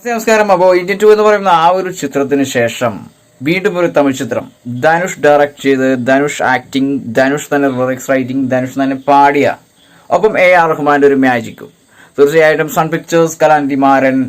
നമസ്കാരം. അപ്പോൾ ഇന്ത്യൻ 2 എന്ന് പറയുന്ന ആ ഒരു ചിത്രത്തിന് ശേഷം വീണ്ടും ഒരു തമിഴ് ചിത്രം ധനുഷ് ഡയറക്ട് ചെയ്ത് ധനുഷ് ആക്ടിങ്, ധനുഷ് തന്നെ ലിറിക്സ് റൈറ്റിംഗ്, ധനുഷ് തന്നെ പാടിയ, ഒപ്പം AR റഹ്മാന്റെ ഒരു മാജിക്കും. തീർച്ചയായിട്ടും സൺ പിക്ചേഴ്സ്, കലാനിധി മാരൻ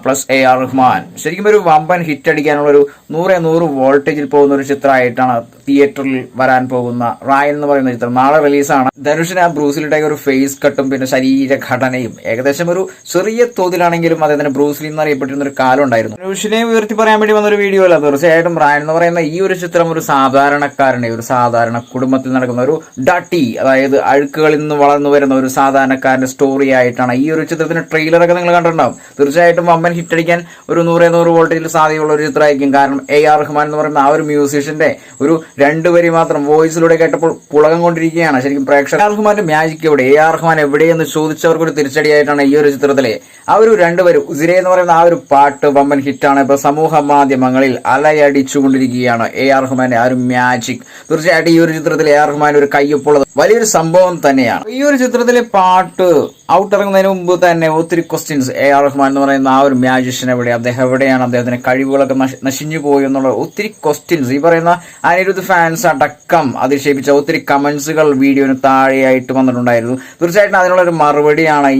പ്ലസ് AR റഹ്മാൻ ശരിക്കും ഒരു വമ്പൻ ഹിറ്റ് അടിക്കാനുള്ള ഒരു 100 വോൾട്ടേജിൽ പോകുന്ന ഒരു ചിത്രമായിട്ടാണ് തിയേറ്ററിൽ വരാൻ പോകുന്ന റായൻ എന്ന് പറയുന്ന ചിത്രം. നാളെ റിലീസാണ്. ധനുഷിന് ആ ബ്രൂസിലിയുടെ ഒരു ഫേസ് കട്ടും പിന്നെ ശരീരഘടനയും ഏകദേശം ഒരു ചെറിയ തോതിലാണെങ്കിലും അദ്ദേഹത്തിന് ബ്രൂസിലി എന്ന് അറിയപ്പെട്ടിരുന്ന ഒരു കാലം ഉണ്ടായിരുന്നു. ധനുഷിനെ ഉയർത്തി പറയാൻ വേണ്ടി വന്നൊരു വീഡിയോ അല്ല. തീർച്ചയായിട്ടും റായൻ എന്ന് പറയുന്ന ഈ ഒരു ചിത്രം ഒരു സാധാരണക്കാരനെ, ഒരു സാധാരണ കുടുംബത്തിൽ നടക്കുന്ന ഒരു ഡട്ടി, അതായത് അഴുക്കുകളിൽ നിന്ന് വളർന്നു വരുന്ന ഒരു സാധാരണക്കാരന്റെ സ്റ്റോറി ആയിട്ടാണ് ഈ ഒരു ചിത്രത്തിന്റെ ട്രെയിലറൊക്കെ നിങ്ങൾ കണ്ടിട്ടുണ്ടാവും. തീർച്ചയായിട്ടും വമ്പൻ ഹിറ്റ് അടിക്കാൻ ഒരു 100 വോൾട്ടേജിൽ സാധ്യതയുള്ള ഒരു ചിത്രമായിരിക്കും. കാരണം AR റഹ്മാൻ എന്ന് പറയുന്ന ആ ഒരു മ്യൂസീഷ്യന്റെ ഒരു 2 വരി മാത്രം വോയിസിലൂടെ കേട്ടപ്പോൾ പുളകം കൊണ്ടിരിക്കുകയാണ് ശരിക്കും പ്രേക്ഷകർ. AR റഹ്മാന്റെ മാജിക് എവിടെ, AR റഹ്മാൻ എവിടെയെന്ന് ചോദിച്ചവർക്കൊരു തിരിച്ചടിയായിട്ടാണ് ഈ ഒരു ചിത്രത്തിലെ ആ ഒരു 2 വരി ഉസിരെ എന്ന് പറയുന്ന ആ ഒരു പാട്ട് വമ്പൻ ഹിറ്റാണ്. ഇപ്പൊ സമൂഹ മാധ്യമങ്ങളിൽ അലയടിച്ചുകൊണ്ടിരിക്കുകയാണ് AR റഹ്മാന്റെ ആ ഒരു മാജിക്. തീർച്ചയായിട്ടും ഈ ഒരു ചിത്രത്തിൽ AR റഹ്മാൻ ഒരു കയ്യൊപ്പുള്ളത് വലിയൊരു സംഭവം തന്നെയാണ്. ഈ ഒരു ചിത്രത്തിലെ പാട്ട് ഔട്ടിറങ്ങുന്നതിന് മുമ്പ് തന്നെ ഒത്തിരി ക്വസ്റ്റ്യൻസ്. AR റഹ്മാൻ എന്ന് പറയുന്ന ആ ഒരു മ്യാജിഷ്യൻ എവിടെ, അദ്ദേഹം എവിടെയാണ്, അദ്ദേഹത്തിന്റെ കഴിവുകളൊക്കെ നശിഞ്ഞു പോയി എന്നുള്ള ഒത്തിരി ക്വസ്റ്റ്യൻസ് ഈ പറയുന്ന അനിരുദ്ധ് ഫാൻസ് അടക്കം അധിക്ഷേപിച്ച ഒത്തിരി കമന്റ്സുകൾ വീഡിയോന് താഴെയായിട്ട് വന്നിട്ടുണ്ടായിരുന്നു. തീർച്ചയായിട്ടും അതിനുള്ള ഒരു മറുപടിയാണ്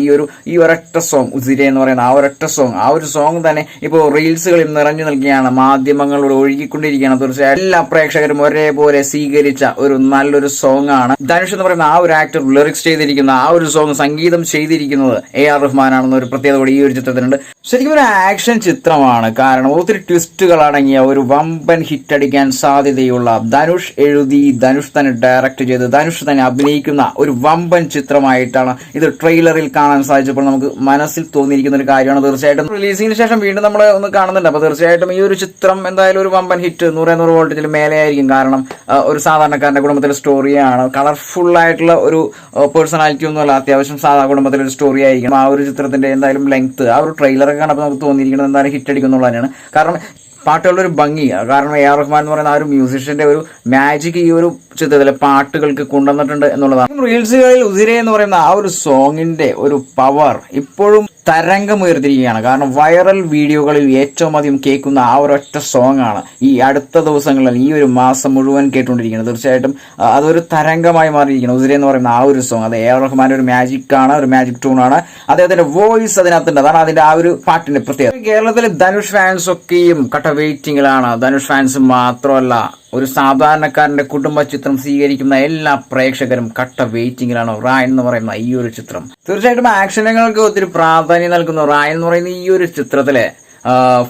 ഈ ഒരൊറ്റ സോങ് ഉസിരെ എന്ന് പറയുന്ന ആ ഒരു സോങ് തന്നെ ഇപ്പോൾ റീൽസുകളിൽ നിറഞ്ഞു നൽകിയാണ്, മാധ്യമങ്ങളോട് ഒഴുകിക്കൊണ്ടിരിക്കുകയാണ്. തീർച്ചയായിട്ടും എല്ലാ പ്രേക്ഷകരും ഒരേപോലെ സ്വീകരിച്ച ഒരു നല്ലൊരു സോങ് ആണ്. ധനുഷ് എന്ന് പറയുന്ന ആ ഒരു ആക്ടർ ലിറിക്സ് ചെയ്തിരിക്കുന്ന ആ ഒരു സോങ് സംഗീതം ചെയ്തിരിക്കുന്നത് AR റഹ്മാനാണെന്ന ഒരു പ്രത്യേകത കൂടി ഈ ഒരു ചിത്രത്തിനുണ്ട്. ശരിക്കും ഒരു ആക്ഷൻ ചിത്രമാണ്. കാരണം ഒത്തിരി ട്വിസ്റ്റുകൾ അടങ്ങിയ ഒരു വമ്പൻ ഹിറ്റ് അടിക്കാൻ സാധ്യതയുള്ള, ധനുഷ് എഴുതി, ധനുഷ് തന്നെ ഡയറക്ട് ചെയ്ത്, ധനുഷ് തന്നെ അഭിനയിക്കുന്ന ഒരു വമ്പൻ ചിത്രമായിട്ടാണ് ഇത് ട്രെയിലറിൽ കാണാൻ സാധിച്ചപ്പോൾ നമുക്ക് മനസ്സിൽ തോന്നിയിരിക്കുന്ന ഒരു കാര്യമാണ്. തീർച്ചയായിട്ടും റിലീസിന് ശേഷം വീണ്ടും നമ്മൾ ഒന്ന് കാണുന്നുണ്ട്. അപ്പൊ തീർച്ചയായിട്ടും ഈ ഒരു ചിത്രം എന്തായാലും ഒരു വമ്പൻ ഹിറ്റ് 100 വോൾട്ടേജിൽ മേലെ ആയിരിക്കും. കാരണം ഒരു സാധാരണക്കാരന്റെ കുടുംബത്തിലെ സ്റ്റോറിയാണ്. കളർഫുൾ ആയിട്ടുള്ള ഒരു പേഴ്സണാലിറ്റി ഒന്നുമല്ല, അത്യാവശ്യം സാധാരണ കുടുംബത്തിലെ ഒരു സ്റ്റോറി ആയിരിക്കും. ആ ഒരു ചിത്രത്തിന്റെ എന്തായാലും ലെങ്ത്, ആ ഒരു ട്രെയിലറൊക്കെ കണ്ടപ്പോൾ നമുക്ക് തോന്നിയിരിക്കുന്നത് എന്തായാലും ഹിറ്റ് അടിക്കുന്നുള്ളത് തന്നെയാണ്. കാരണം പാട്ടുകളുടെ ഒരു ഭംഗി, കാരണം AR റഹ്മാൻ എന്ന് പറയുന്ന ആ ഒരു മ്യൂസിഷ്യന്റെ ഒരു മാജിക് ഈ ഒരു ചിത്രത്തിലെ പാട്ടുകൾക്ക് കൊണ്ടുവന്നിട്ടുണ്ട് എന്നുള്ളതാണ്. റീൽസുകളിൽ ഉസിരെ എന്ന് പറയുന്ന ആ ഒരു സോങ്ങിന്റെ ഒരു പവർ ഇപ്പോഴും തരംഗമുയർത്തിരിക്കുകയാണ്. കാരണം വൈറൽ വീഡിയോകളിൽ ഏറ്റവും അധികം കേൾക്കുന്ന ആ ഒരൊറ്റ സോങ് ആണ് ഈ അടുത്ത ദിവസങ്ങളിൽ, ഈ ഒരു മാസം മുഴുവൻ കേട്ടുകൊണ്ടിരിക്കുന്നത്. തീർച്ചയായിട്ടും അതൊരു തരംഗമായി മാറിയിരിക്കുന്നു ഉസിരെ എന്ന് പറയുന്ന ആ ഒരു സോങ്. അത് AR റഹ്മാന്റെ ഒരു മാജിക് ആണ്, ഒരു മാജിക് ട്യൂൺ ആണ്. അദ്ദേഹത്തിന്റെ വോയിസ് അതിനകത്തുണ്ട്, അതാണ് അതിന്റെ ആ ഒരു പാട്ടിന്റെ പ്രത്യേകത. കേരളത്തിലെ ധനുഷ് ഫാൻസ് ഒക്കെയും കട്ട വെയിറ്റിംഗിലാണ്. ധനുഷ് ഫാൻസ് മാത്രമല്ല, ഒരു സാധാരണക്കാരന്റെ കുടുംബ ചിത്രം സ്വീകരിക്കുന്ന എല്ലാ പ്രേക്ഷകരും കട്ട വെയിറ്റിംഗിലാണ് റായൻ എന്ന് പറയുന്ന ഈ ഒരു ചിത്രം. തീർച്ചയായിട്ടും ആക്ഷനുകൾക്ക് ഒത്തിരി പ്രാധാന്യം നൽകുന്ന റായൻ എന്ന് പറയുന്ന ഈ ഒരു ചിത്രത്തിലെ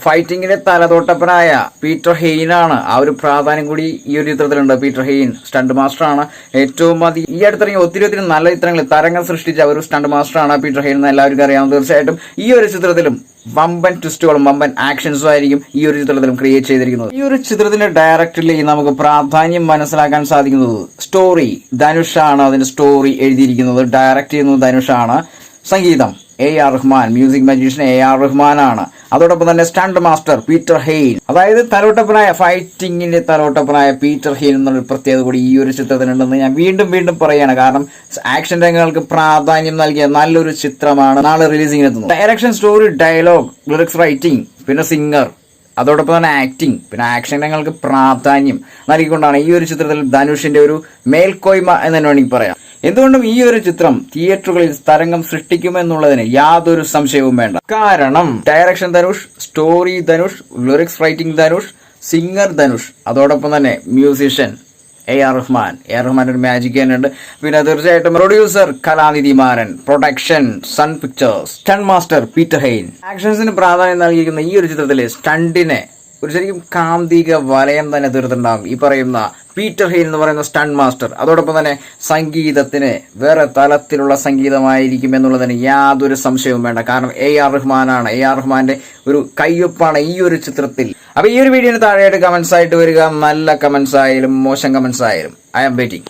ഫൈറ്റിങ്ങിന്റെ തലതൊട്ടപ്പനായ പീറ്റർ ഹെയ്നാണ്. ആ ഒരു പ്രാധാന്യം കൂടി ഈ ഒരു ചിത്രത്തിലുണ്ട്. പീറ്റർ ഹെയ്ൻ സ്റ്റണ്ട് മാസ്റ്റർ ആണ്. ഏറ്റവും അധികം ഈ അടുത്തിറങ്ങി ഒത്തിരി നല്ല ചിത്രങ്ങളിൽ തരംഗം സൃഷ്ടിച്ച ഒരു സ്റ്റണ്ട് മാസ്റ്റർ ആണ് പീറ്റർ ഹെയ്ൻ എന്ന് എല്ലാവർക്കും അറിയാം. തീർച്ചയായിട്ടും ഈ ഒരു ചിത്രത്തിലും വമ്പൻ ട്വിസ്റ്റുകളും വമ്പൻ ആക്ഷൻസും ആയിരിക്കും ഈ ഒരു ചിത്രത്തിലും ക്രിയേറ്റ് ചെയ്തിരിക്കുന്നത്. ഈ ഒരു ചിത്രത്തിന്റെ ഡയറക്ടറിലേക്ക് നമുക്ക് പ്രാധാന്യം മനസ്സിലാക്കാൻ സാധിക്കുന്നത് സ്റ്റോറി. ധനുഷാണ് അതിന്റെ സ്റ്റോറി എഴുതിയിരിക്കുന്നത്, ഡയറക്ട് ചെയ്യുന്നത് ധനുഷാണ്. സംഗീതം AR Rahman, music magician AR റഹ്മാനാണ്. അതോടൊപ്പം തന്നെ സ്റ്റണ്ട് മാസ്റ്റർ പീറ്റർ ഹെയ്ൻ, അതായത് തലോട്ടപ്പനായ ഫൈറ്റിങ്ങിന്റെ തലോട്ടപ്പനായ പീറ്റർ ഹെയ്ൻ എന്നുള്ളൊരു പ്രത്യേകത കൂടി ഈ ഒരു ചിത്രത്തിനുണ്ടെന്ന് ഞാൻ വീണ്ടും പറയുകയാണ്. കാരണം ആക്ഷൻ രംഗങ്ങൾക്ക് പ്രാധാന്യം നൽകിയ നല്ലൊരു ചിത്രമാണ് നാളെ റിലീസിംഗിന് എത്തുന്നത്. Direction, story, dialogue, lyrics writing, പിന്നെ സിംഗർ, അതോടൊപ്പം തന്നെ ആക്ടിങ്, പിന്നെ ആക്ഷൻ രംഗങ്ങൾക്ക് പ്രാധാന്യം നൽകിക്കൊണ്ടാണ് ഈ ഒരു ചിത്രത്തിൽ ധനുഷിന്റെ ഒരു മേൽക്കോയ്മ എന്ന് തന്നെ വേണമെങ്കിൽ പറയാം. എന്തുകൊണ്ടും ഈ ഒരു ചിത്രം തിയേറ്ററുകളിൽ തരംഗം സൃഷ്ടിക്കുമെന്നുള്ളതിന് യാതൊരു സംശയവും വേണ്ട. കാരണം direction Dhanush, story Dhanush, lyrics writing Dhanush, singer Dhanush, അതോടൊപ്പം തന്നെ മ്യൂസിഷ്യൻ AR റഹ്മാൻ. AR റഹ്മാന്റെ ഒരു മാജിക് തന്നെയുണ്ട്. പിന്നെ തീർച്ചയായിട്ടും producer Kalanithi Maran, production Sun Pictures, stunt master Peter Hein. ആക്ഷൻസിന് പ്രാധാന്യം നൽകിയിരിക്കുന്ന ഈ ഒരു ചിത്രത്തിലെ സ്റ്റണ്ടിനെ ഒരു ശരിക്കും കാന്തിക വലയം തന്നെ തീർത്തിട്ടുണ്ടാകും ഈ പറയുന്ന പീറ്റർ ഹെയ്ൻ എന്ന് പറയുന്ന സ്റ്റണ്ട് മാസ്റ്റർ. അതോടൊപ്പം തന്നെ സംഗീതത്തിന് വേറെ തലത്തിലുള്ള സംഗീതമായിരിക്കും എന്നുള്ളതിന് യാതൊരു സംശയവും വേണ്ട. കാരണം AR റഹ്മാനാണ്. AR റഹ്മാന്റെ ഒരു കയ്യൊപ്പാണ് ഈ ഒരു ചിത്രത്തിൽ. അപ്പൊ ഈ ഒരു വീഡിയോന് താഴെയായിട്ട് കമന്റ്സ് ആയിട്ട് വരിക. നല്ല കമന്റ്സ് ആയാലും മോശം കമന്റ്സ് ആയാലും ഐ ആം വെയിറ്റിംഗ്.